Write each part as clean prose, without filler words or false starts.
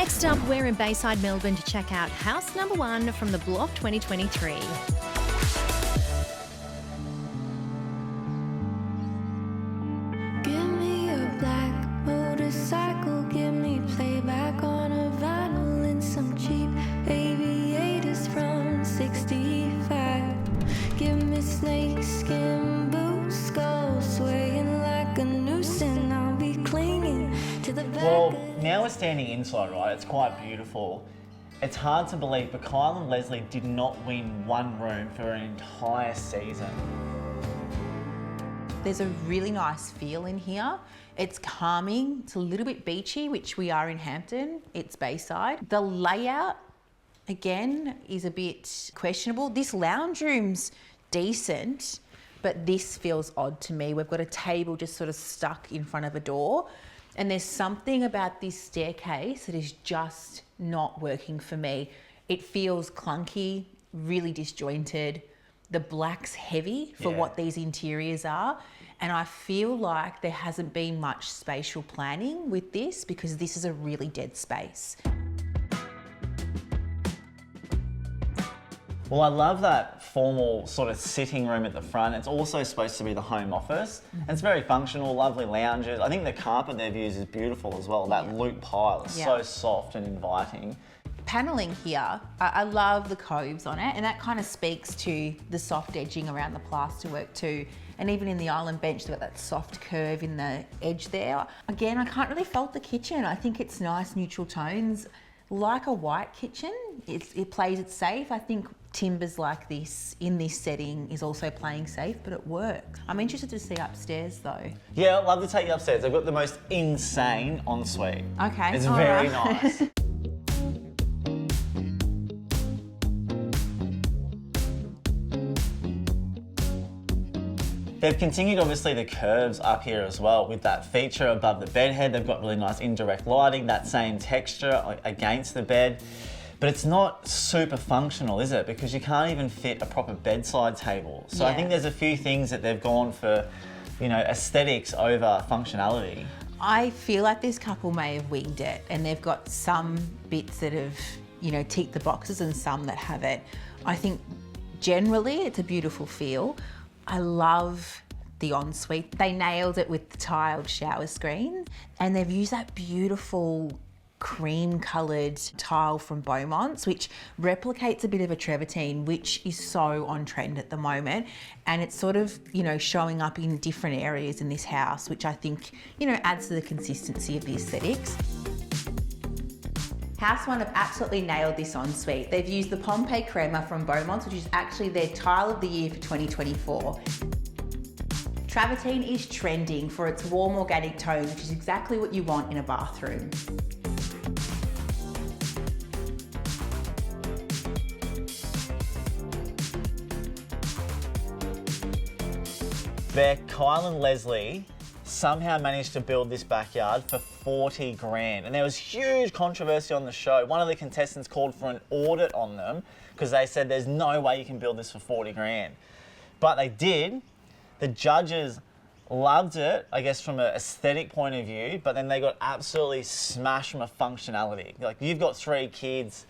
Next up, we're in Bayside, Melbourne to check out house number 1 from the block 2023. Give me a black motorcycle, give me playback on a vinyl and some cheap aviators from 65. Give me snakeskin boots, skull swaying like a noose, and I'll be clinging to the back. Well, now we're standing inside, right? It's quite beautiful. It's hard to believe, but Kyle and Leslie did not win one room for an entire season. There's a really nice feel in here. It's calming, it's a little bit beachy, which we are in Hampton, it's Bayside. The layout, again, is a bit questionable. This lounge room's decent, but this feels odd to me. We've got a table just sort of stuck in front of a door, and there's something about this staircase that is just not working for me. It feels clunky, really disjointed. The black's heavy for what these interiors are. And I feel like there hasn't been much spatial planning with this because this is a really dead space. Well, I love that formal sort of sitting room at the front. It's also supposed to be the home office. And it's very functional, lovely lounges. I think the carpet they've used is beautiful as well. That loop pile is so soft and inviting. Paneling here, I love the coves on it, and that kind of speaks to the soft edging around the plasterwork too. And even in the island bench, they've got that soft curve in the edge there. Again, I can't really fault the kitchen. I think it's nice neutral tones. Like a white kitchen, it plays it safe. I think timbers like this in this setting is also playing safe, but it works. I'm interested to see upstairs though. Yeah, I'd love to take you upstairs. They've got the most insane ensuite. Okay. It's very nice. They've continued, obviously, the curves up here as well with that feature above the bed head. They've got really nice indirect lighting, that same texture against the bed. But it's not super functional, is it? Because you can't even fit a proper bedside table. So I think there's a few things that they've gone for, you know, aesthetics over functionality. I feel like this couple may have winged it, and they've got some bits that have, you know, ticked the boxes and some that haven't. I think generally it's a beautiful feel. I love the ensuite. They nailed it with the tiled shower screen, and they've used that beautiful cream coloured tile from Beaumont's, which replicates a bit of a travertine, which is so on trend at the moment. And it's sort of, you know, showing up in different areas in this house, which I think, you know, adds to the consistency of the aesthetics. House One have absolutely nailed this ensuite. They've used the Pompeii Crema from Beaumont's, which is actually their tile of the year for 2024. Travertine is trending for its warm organic tone, which is exactly what you want in a bathroom. There, Kyle and Leslie somehow managed to build this backyard for 40 grand. And there was huge controversy on the show. One of the contestants called for an audit on them because they said there's no way you can build this for 40 grand. But they did. The judges loved it, I guess, from an aesthetic point of view, but then they got absolutely smashed from a functionality. Like, you've got 3 kids.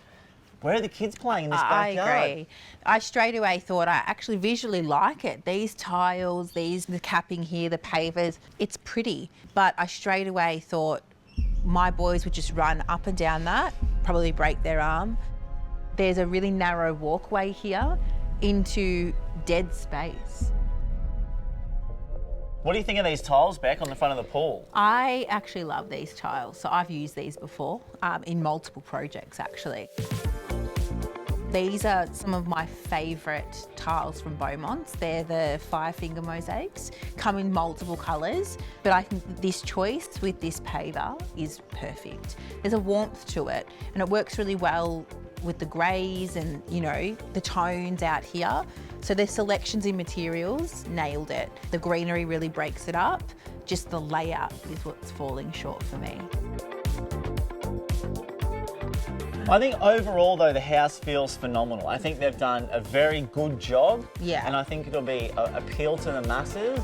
Where are the kids playing in this backyard? I agree. I straight away thought I actually visually like it. These tiles, the capping here, the pavers, it's pretty. But I straight away thought my boys would just run up and down that, probably break their arm. There's a really narrow walkway here into dead space. What do you think of these tiles, Beck, on the front of the pool? I actually love these tiles. So I've used these before in multiple projects, actually. These are some of my favourite tiles from Beaumont's. They're the 5-finger mosaics, come in multiple colours, but I think this choice with this paver is perfect. There's a warmth to it, and it works really well with the greys and, you know, the tones out here. So their selections in materials nailed it. The greenery really breaks it up. Just the layout is what's falling short for me. I think overall, though, the house feels phenomenal. I think they've done a very good job. Yeah. And I think it'll be appeal to the masses.